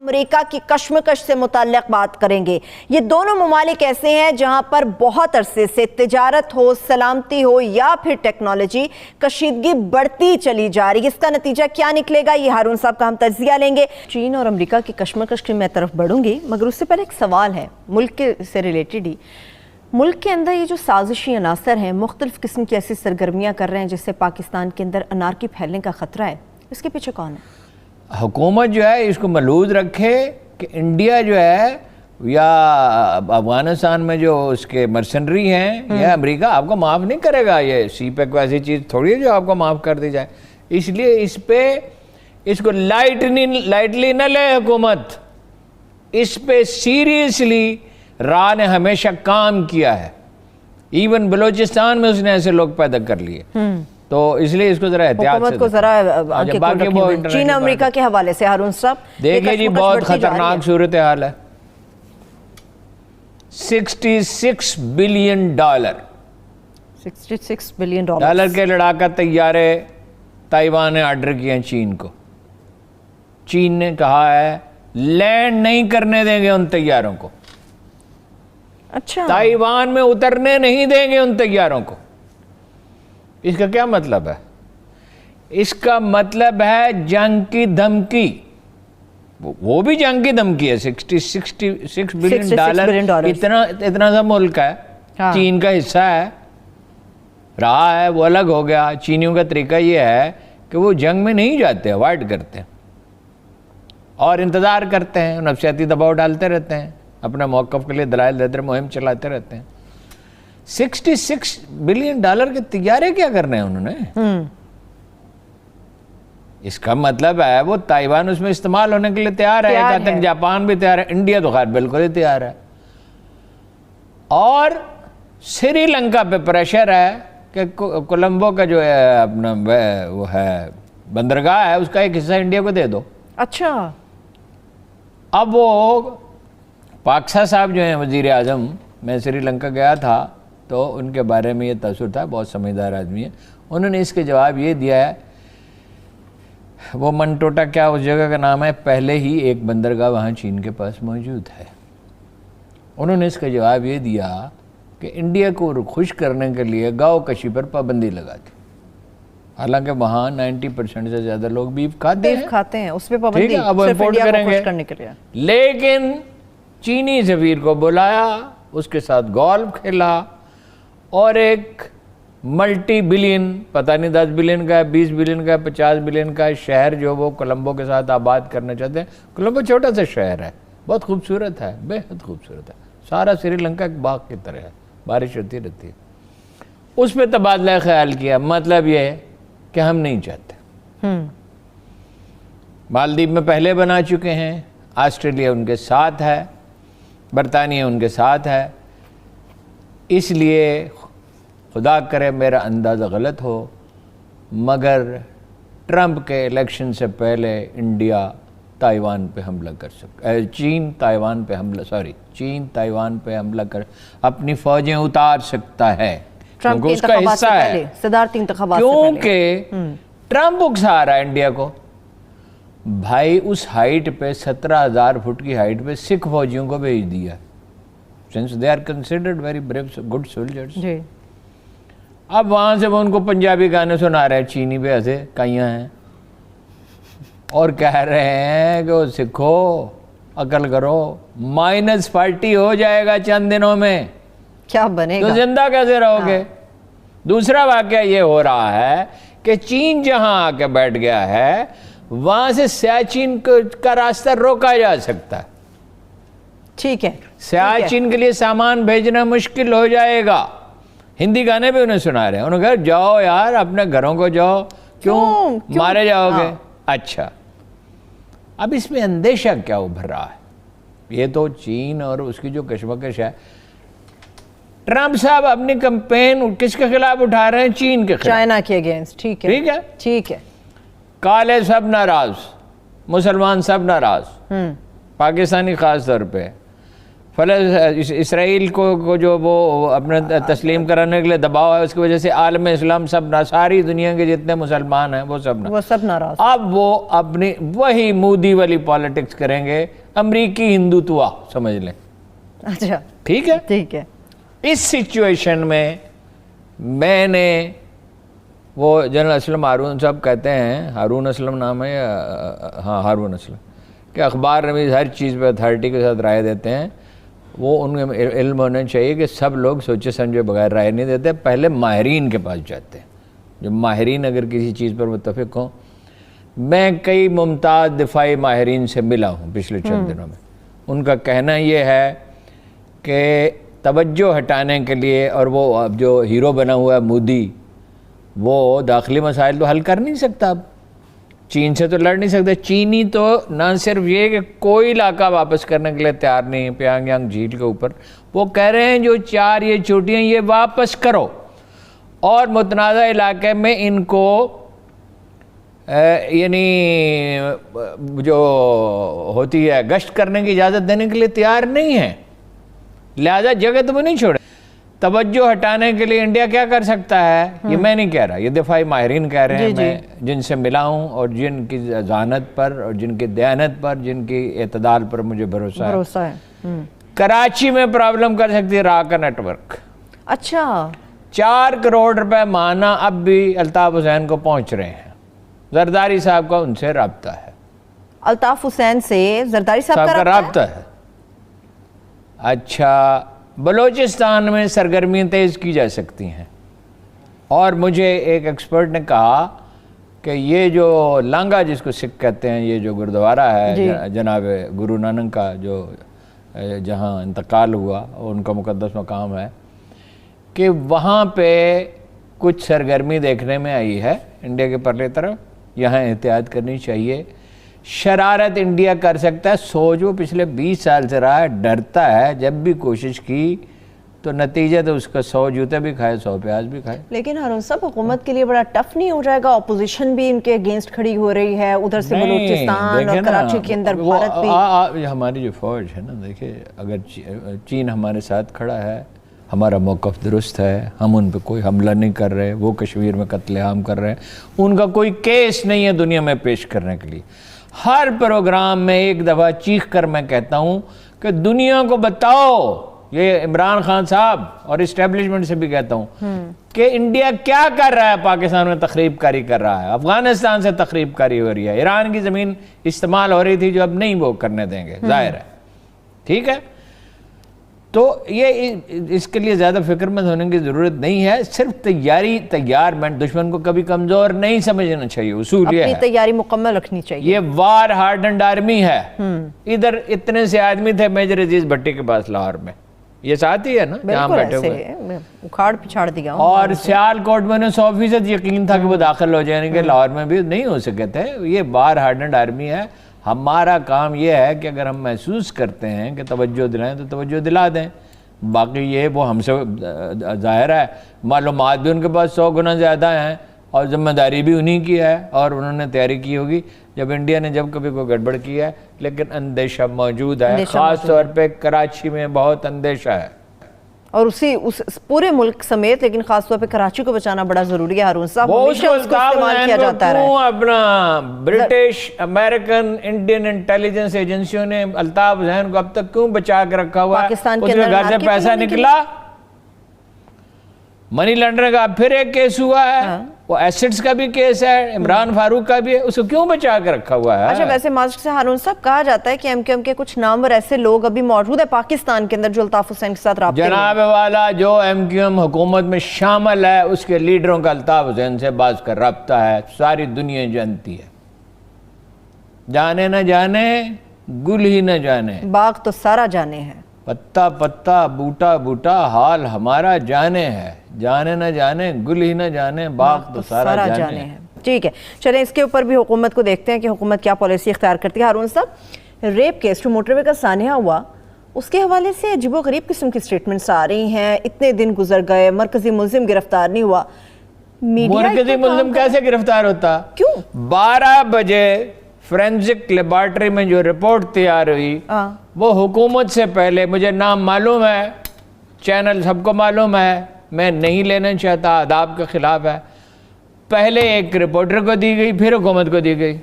America की कश्मकश से मुताल्लिक बात करेंगे। ये दोनों ममालिक ऐसे हैं जहां पर बहुत अरसे से तिजारत हो, सलामती हो या फिर टेक्नोलॉजी कशीदगी बढ़ती चली जा रही है। इसका नतीजा क्या निकलेगा, ये हारून साहब का हम तज्जिया लेंगे। चीन और अमेरिका की कश्मकश की मैं तरफ बढ़ूंगी, मगर उससे पहले एक सवाल है मुल्क के से रिलेटेड ही। मुल्क के अंदर ये जो साजिशी अनासर हैं मुख्तलिफ किस्म की ऐसी सरगर्मियाँ कर रहे हैं जिससे पाकिस्तान के अंदर अनारकी फैलने का ख़तरा है, इसके पीछे कौन है? हुकूमत जो है इसको मलूज रखे कि इंडिया जो है या अफगानिस्तान में जो उसके मर्सनरी हैं या अमेरिका आपको माफ़ नहीं करेगा। ये सीपेक वैसी चीज़ थोड़ी है जो आपको माफ़ कर दी जाए। इसलिए इस पे इसको लाइटली न ले हुकूमत, इस पे सीरियसली रा ने हमेशा काम किया है। इवन बलूचिस्तान में उसने ऐसे लोग पैदा कर लिए, तो इसलिए इसको जरा एहतियात से को जरा चीन अमेरिका के हवाले से हारून साहब देखिए जी, बहुत खतरनाक सूरत हाल है। $66 बिलियन 66 बिलियन डॉलर के लड़ाका तैयारे ताइवान ने ऑर्डर किए हैं चीन को। चीन ने कहा है लैंड नहीं करने देंगे उन तैयारों को। अच्छा, ताइवान में उतरने नहीं देंगे उन तैयारों को। इसका क्या मतलब है? इसका मतलब है जंग की धमकी। वो भी जंग की धमकी है। 66 बिलियन डॉलर इतना सा मुल्क है। हाँ। चीन का हिस्सा है, रहा है, वो अलग हो गया। चीनियों का तरीका ये है कि वो जंग में नहीं जाते, अवॉइड करते हैं और इंतज़ार करते हैं, नफसियाती दबाव डालते रहते हैं, अपने मौक़िफ़ के लिए दलाइल देते, मुहिम चलाते रहते हैं। 66 बिलियन डॉलर के तैयारे क्या करने हैं उन्होंने? इसका मतलब है वो ताइवान उसमें इस्तेमाल होने के लिए तैयार है। कहा तक जापान भी तैयार है, इंडिया तो खैर बिल्कुल ही तैयार है। और श्रीलंका पे प्रेशर है कि कोलंबो का जो है अपना वो है बंदरगाह है, उसका एक हिस्सा इंडिया को दे दो। अच्छा, अब वो पाकसा साहब जो हैं वज़ीर आज़म, मैं श्रीलंका गया था तो उनके बारे में ये तसव्वुर था, बहुत समझदार आदमी है। उन्होंने इसके जवाब ये दिया है, वो मनटोटा क्या उस जगह का नाम है, पहले ही एक बंदरगाह वहाँ चीन के पास मौजूद है। उन्होंने इसका जवाब ये दिया कि इंडिया को खुश करने के लिए गाँव कशी पर पाबंदी लगा दी। हालांकि वहाँ 90% से ज़्यादा लोग बीफ खाते हैं, उस पर पाबंदी, अब इम्पोर्ट करेंगे। लेकिन चीनी सफीर को बुलाया, उसके साथ गोल्फ खेला और एक मल्टी बिलियन, पता नहीं 10 बिलियन का है, 20 बिलियन का है, 50 बिलियन का शहर जो वो कोलंबो के साथ आबाद करना चाहते हैं। कोलंबो छोटा सा शहर है, बहुत खूबसूरत है, बेहद खूबसूरत है, सारा श्रीलंका एक बाग की तरह है, बारिश होती रहती है। उस पर तबादला ख्याल किया। मतलब ये है कि हम नहीं चाहते। मालदीव में पहले बना चुके हैं, ऑस्ट्रेलिया उनके साथ है, बरतानिया उनके साथ है। इसलिए खुदा करे मेरा अंदाज़ा गलत हो, मगर ट्रंप के इलेक्शन से पहले इंडिया ताइवान पे हमला कर सकता, चीन ताइवान पे हमला कर अपनी फ़ौजें उतार सकता है, क्योंकि उसका हिस्सा है। क्योंकि ट्रंप उकसा रहा है इंडिया को। भाई उस हाइट पे 17,000 फुट की हाइट पे सिख फौजियों को भेज दिया, since they are considered very brave good soldiers. अब वहाँ से वो उनको पंजाबी गाने सुना रहे हैं, चीनी पे ऐसे काइयाँ हैं, और कह रहे हैं कि वो सिखो, अकल करो, -40 हो जाएगा चंद दिनों में, क्या बनेगा, तो जिंदा कैसे रहोगे? हाँ। दूसरा वाकया ये हो रहा है कि चीन जहाँ आके बैठ गया है, वहाँ से सियाचिन का रास्ता रोका जा सकता है। ठीक है, सियाचिन के लिए सामान भेजना मुश्किल हो जाएगा। हिंदी गाने भी उन्हें सुना रहे हैं, उन्होंने कहा जाओ यार अपने घरों को जाओ, क्यों मारे जाओगे? हाँ। अच्छा, अब इसमें अंदेशा क्या उभर रहा है? ये तो चीन और उसकी जो कशमकश है, ट्रंप साहब अपनी कैंपेन किसके खिलाफ उठा रहे हैं? चीन के खिलाफ, चाइना के अगेंस्ट। ठीक है, काले सब नाराज, मुसलमान सब नाराज, पाकिस्तानी खास तौर पे। इसराइल को जो वो अपने तस्लीम कराने के लिए दबाव है, उसकी वजह से आलम इस्लाम सब सारी दुनिया के जितने मुसलमान हैं वो सब नाराज। अब वो अपनी वही मोदी वाली पॉलिटिक्स करेंगे, अमरीकी हिंदुत्व समझ लें। अच्छा ठीक है, ठीक है। इस सिचुएशन में मैंने वो जनरल असलम हारून साहब कहते हैं, हारून असलम नाम है या हाँ हारून असलम, कि अखबार में हर चीज़ पे अथॉरिटी के साथ राय देते हैं। वो उनमें इल्म होना चाहिए कि सब लोग सोचे समझे बगैर राय नहीं देते, पहले माहिरीन के पास जाते हैं। जो माहिरीन अगर किसी चीज़ पर मुत्तफिक हों, मैं कई मुमताज़ दिफाई माहिरीन से मिला हूँ पिछले चंद दिनों में। उनका कहना ये है कि तवज्जो हटाने के लिए, और वो अब जो हीरो बना हुआ है मोदी, वो दाखिली मसाइल तो हल कर नहीं सकता, अब चीन से तो लड़ नहीं सकते। चीनी तो ना सिर्फ ये कि कोई इलाका वापस करने के लिए तैयार नहीं है प्यांगयांग झील के ऊपर, वो कह रहे हैं जो 4 ये चोटियाँ ये वापस करो और मुतनाज़ा इलाके में इनको यानी जो होती है गश्त करने की इजाज़त देने के लिए तैयार नहीं है, लिहाजा जगह तो वो नहीं छोड़े। तवज्जो हटाने के लिए इंडिया क्या कर सकता है, ये मैं नहीं कह रहा, ये दिफाई माहिरीन कह रहे हैं, मैं जिनसे मिला हूँ और जिनकी ज़ानत पर और जिनकी दयानत पर, जिनकी एतदाल पर मुझे भरोसा है। कराची में प्रॉब्लम कर सकती है राह का नेटवर्क। अच्छा, 4 करोड़ रुपए माना अब भी अल्ताफ़ हुसैन को पहुँच रहे हैं। जरदारी साहब का उनसे रब्ता है, अल्ताफ़ हुसैन से जरदारी साहब का रब्ता है। अच्छा, बलूचिस्तान में सरगर्मियाँ तेज़ की जा सकती हैं, और मुझे एक एक्सपर्ट ने कहा कि ये जो लांगा जिसको सिख कहते हैं, ये जो गुरुद्वारा है जनाब गुरु नानक का जो जहाँ इंतकाल हुआ, उनका मुक़द्दस मकाम है, कि वहाँ पे कुछ सरगर्मी देखने में आई है इंडिया के परले तरफ। यहाँ एहतियात करनी चाहिए। शरारत इंडिया कर सकता है, सोच वो पिछले 20 साल से रहा है, डरता है, जब भी कोशिश की तो नतीजा तो उसका 100 जूते भी खाए 100 प्याज भी खाए। लेकिन हारून साहब, हुकूमत के लिए बड़ा टफ नहीं हो जाएगा? ऑपोजिशन भी इनके अगेंस्ट खड़ी हो रही है, उधर से बलूचिस्तान और कराची के अंदर भारत भी। हमारी जो फौज है ना, देखिए अगर चीन हमारे साथ खड़ा है, हमारा मौक़िफ़ दुरुस्त है, हम उन पर कोई हमला नहीं कर रहे, वो कश्मीर में कत्लेआम कर रहे हैं, उनका कोई केस नहीं है दुनिया में पेश करने के लिए। हर प्रोग्राम में एक दफ़ा चीख कर मैं कहता हूँ कि दुनिया को बताओ, ये इमरान खान साहब और इस्टेब्लिशमेंट से भी कहता हूँ कि इंडिया क्या कर रहा है, पाकिस्तान में तखरीबकारी कर रहा है, अफगानिस्तान से तखरीबकारी हो रही है, ईरान की ज़मीन इस्तेमाल हो रही थी जो अब नहीं वो करने देंगे, जाहिर है। ठीक है, तो ये इसके लिए ज़्यादा फिक्रमंद होने की ज़रूरत नहीं है, सिर्फ तैयारमेंट, दुश्मन को कभी कमज़ोर नहीं समझना चाहिए, उसूल ये है, तैयारी मुकम्मल रखनी चाहिए। ये वार हार्डन्ड आर्मी है। इधर इतने से आदमी थे मेजर अजीज भट्टी के पास लाहौर में, ये साथ ही है ना यहाँ बैठे हुए, उखाड़ पिछाड़ दिया। और सियालकोट में 100% यकीन था कि वो दाखिल हो जाएंगे, लाहौर में भी नहीं हो सके थे। ये वार हार्डन्ड आर्मी है। हमारा काम ये है कि अगर हम महसूस करते हैं कि तवज्जो दिलाएं तो तवज्जो दिला दें। बाकी ये वो हमसे ज़ाहिर है मालूमात भी उनके पास 100 गुना ज़्यादा हैं और ज़िम्मेदारी भी उन्हीं की है, और उन्होंने तैयारी की होगी जब इंडिया ने जब कभी कोई गड़बड़ की है। लेकिन अंदेशा मौजूद है, ख़ास तौर पे कराची में बहुत अंदेशा है, और उस पूरे मुल्क समेत, लेकिन खासतौर पे कराची को बचाना बड़ा जरूरी है। हारून साहब, हमेशा उसको इस्तेमाल किया जाता है। अपना ब्रिटिश, अमेरिकन, इंडियन इंटेलिजेंस एजेंसियों ने अल्ताफ हुसैन को अब तक क्यों बचा के रखा हुआ है? उसके घर से पैसा निकला, मनी लॉन्ड्रिंग का फिर एक केस हुआ है, वो एसेट्स का भी केस है, इमरान फारूक का भी है, उसको क्यों बचा के रखा हुआ है? अच्छा, वैसे मास्टर से हारून साहब कहा जाता है कि एमक्यूएम के कुछ नामवर ऐसे लोग अभी मौजूद है पाकिस्तान के अंदर जो अल्ताफ हुसैन के साथ राब्ते में। जनाब वाला, जो एमक्यूएम हुकूमत में शामिल है उसके लीडरों का अल्ताफ हुसैन से बाज का रब्ता है, सारी दुनिया जानती है। जाने न जाने गुल ही न जाने, बाग तो सारा जाने है, पत्ता पत्ता बूटा बूटा हाल हमारा जाने है, जाने न जाने गुल ही न जाने, बाग तो सारा जाने है। ठीक है, चलें इसके ऊपर भी हुकूमत को देखते हैं कि हुकूमत क्या पॉलिसी इख्तियार करती है। हारून साहब, रेप केस जो मोटरवे का सानिया हुआ, उसके हवाले से अजीबोगरीब किस्म की स्टेटमेंट्स आ रही हैं। इतने दिन गुजर गए, मरकजी मुल्जिम गिरफ्तार नहीं हुआ। मरकजी मुल्जिम कैसे गिरफ्तार होता? क्यों? 12 बजे फोरेंसिक लेबॉर्टरी में जो रिपोर्ट तैयार हुई वो हुकूमत से पहले, मुझे नाम मालूम है, चैनल सबको मालूम है, मैं नहीं लेना चाहता, आदाब के ख़िलाफ़ है, पहले एक रिपोर्टर को दी गई, फिर हुकूमत को दी गई।